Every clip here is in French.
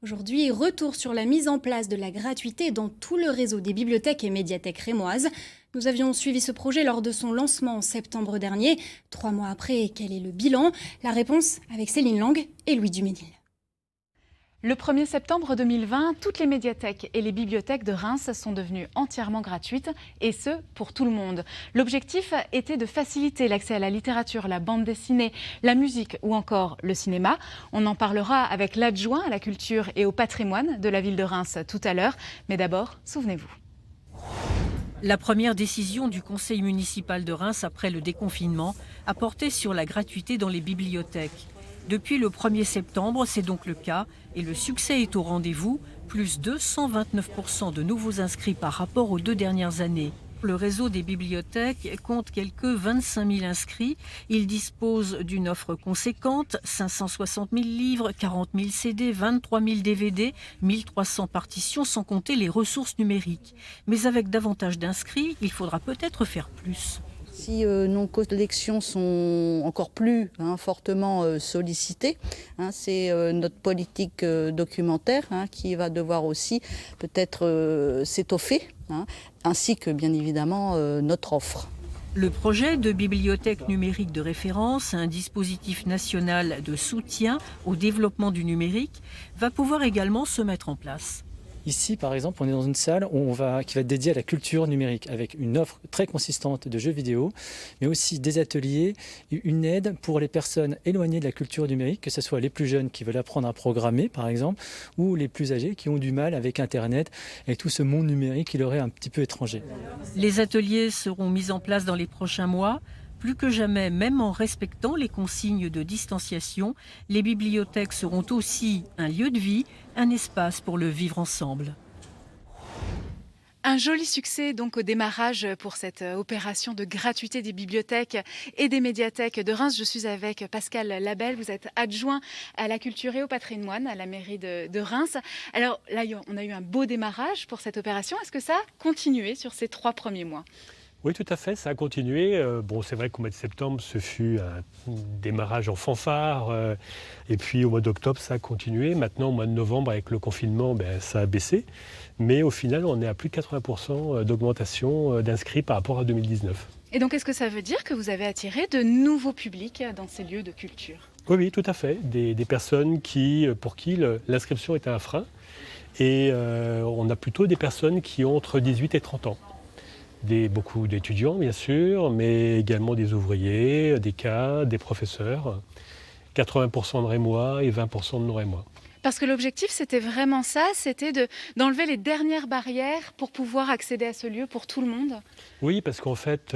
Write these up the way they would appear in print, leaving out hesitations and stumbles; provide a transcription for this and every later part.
Aujourd'hui, retour sur la mise en place de la gratuité dans tout le réseau des bibliothèques et médiathèques rémoises. Nous avions suivi ce projet lors de son lancement en septembre dernier. 3 mois après, quel est le bilan? La réponse avec Céline Lang et Louis Duménil. Le 1er septembre 2020, toutes les médiathèques et les bibliothèques de Reims sont devenues entièrement gratuites, et ce, pour tout le monde. L'objectif était de faciliter l'accès à la littérature, la bande dessinée, la musique ou encore le cinéma. On en parlera avec l'adjoint à la culture et au patrimoine de la ville de Reims tout à l'heure. Mais d'abord, souvenez-vous. La première décision du conseil municipal de Reims après le déconfinement a porté sur la gratuité dans les bibliothèques. Depuis le 1er septembre, c'est donc le cas et le succès est au rendez-vous, plus 229% de nouveaux inscrits par rapport aux 2 dernières années. Le réseau des bibliothèques compte quelques 25 000 inscrits. Il dispose d'une offre conséquente, 560 000 livres, 40 000 CD, 23 000 DVD, 1300 partitions, sans compter les ressources numériques. Mais avec davantage d'inscrits, il faudra peut-être faire plus. Si nos collections sont encore plus fortement sollicitées, c'est notre politique documentaire qui va devoir aussi peut-être s'étoffer, ainsi que bien évidemment notre offre. Le projet de bibliothèque numérique de référence, un dispositif national de soutien au développement du numérique, va pouvoir également se mettre en place. Ici, par exemple, on est dans une salle qui va être dédiée à la culture numérique, avec une offre très consistante de jeux vidéo, mais aussi des ateliers, une aide pour les personnes éloignées de la culture numérique, que ce soit les plus jeunes qui veulent apprendre à programmer, par exemple, ou les plus âgés qui ont du mal avec Internet et tout ce monde numérique qui leur est un petit peu étranger. Les ateliers seront mis en place dans les prochains mois. Plus que jamais, même en respectant les consignes de distanciation, les bibliothèques seront aussi un lieu de vie, un espace pour le vivre ensemble. Un joli succès donc au démarrage pour cette opération de gratuité des bibliothèques et des médiathèques de Reims. Je suis avec Pascal Labelle, vous êtes adjoint à la culture et au patrimoine à la mairie de Reims. Alors là, on a eu un beau démarrage pour cette opération. Est-ce que ça a continué sur ces 3 premiers mois ? Oui, tout à fait, ça a continué. C'est vrai qu'au mois de septembre, ce fut un démarrage en fanfare. Et puis au mois d'octobre, ça a continué. Maintenant, au mois de novembre, avec le confinement, ça a baissé. Mais au final, on est à plus de 80% d'augmentation d'inscrits par rapport à 2019. Et donc, est-ce que ça veut dire que vous avez attiré de nouveaux publics dans ces lieux de culture ? Oui, tout à fait. Des personnes pour qui l'inscription était un frein. Et on a plutôt des personnes qui ont entre 18 et 30 ans. Beaucoup d'étudiants, bien sûr, mais également des ouvriers, des cadres, des professeurs. 80% de Rémois et 20% de non-Rémois. Parce que l'objectif, c'était vraiment ça, c'était d'enlever les dernières barrières pour pouvoir accéder à ce lieu pour tout le monde. Oui, parce qu'en fait,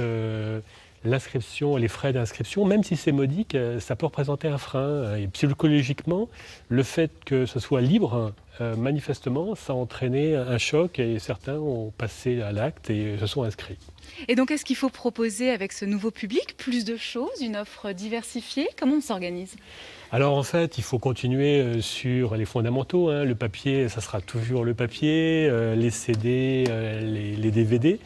l'inscription, les frais d'inscription, même si c'est modique, ça peut représenter un frein. Et psychologiquement, le fait que ce soit libre, manifestement, ça a entraîné un choc et certains ont passé à l'acte et se sont inscrits. Et donc, est-ce qu'il faut proposer avec ce nouveau public plus de choses, une offre diversifiée? Comment on s'organise? Alors en fait, il faut continuer sur les fondamentaux. Le papier, ça sera toujours le papier, les CD, les DVD.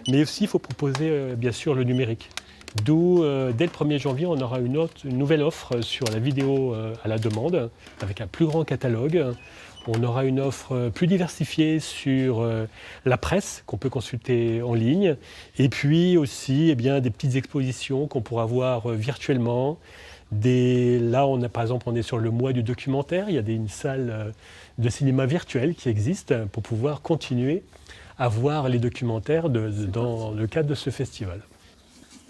Mais aussi, il faut proposer bien sûr le numérique. D'où, dès le 1er janvier, on aura une nouvelle offre sur la vidéo à la demande, avec un plus grand catalogue. On aura une offre plus diversifiée sur la presse qu'on peut consulter en ligne. Et puis aussi des petites expositions qu'on pourra voir virtuellement. Là, par exemple, on est sur le mois du documentaire. Il y a une salle de cinéma virtuelle qui existe pour pouvoir continuer à voir les documentaires dans le cadre de ce festival.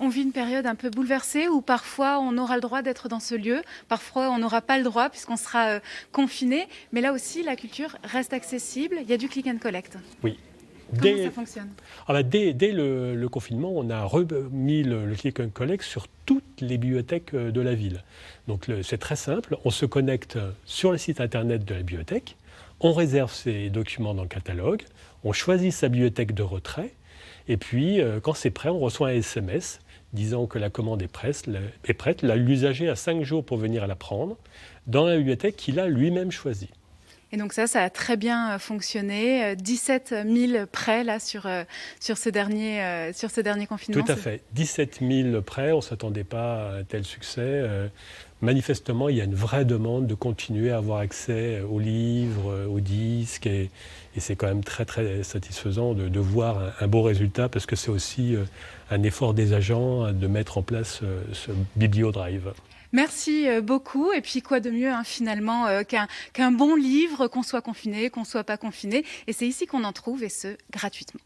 On vit une période un peu bouleversée où parfois on aura le droit d'être dans ce lieu, parfois on n'aura pas le droit puisqu'on sera confiné. Mais là aussi, la culture reste accessible. Il y a du click and collect. Oui. Comment ça fonctionne ? Dès le confinement, on a remis le click and collect sur toutes les bibliothèques de la ville. Donc c'est très simple, on se connecte sur le site internet de la bibliothèque, on réserve ses documents dans le catalogue, on choisit sa bibliothèque de retrait, et puis quand c'est prêt, on reçoit un SMS disant que la commande est prête. L'usager a 5 jours pour venir la prendre dans la bibliothèque qu'il a lui-même choisie. Et donc ça a très bien fonctionné. 17 000 prêts là, sur ce dernier confinement. Tout à fait. 17 000 prêts, on ne s'attendait pas à un tel succès. Manifestement, il y a une vraie demande de continuer à avoir accès aux livres, aux disques. Et c'est quand même très, très satisfaisant de voir un beau résultat parce que c'est aussi un effort des agents de mettre en place ce BiblioDrive. Merci beaucoup. Et puis quoi de mieux finalement qu'un bon livre, qu'on soit confiné, qu'on ne soit pas confiné. Et c'est ici qu'on en trouve, et ce, gratuitement.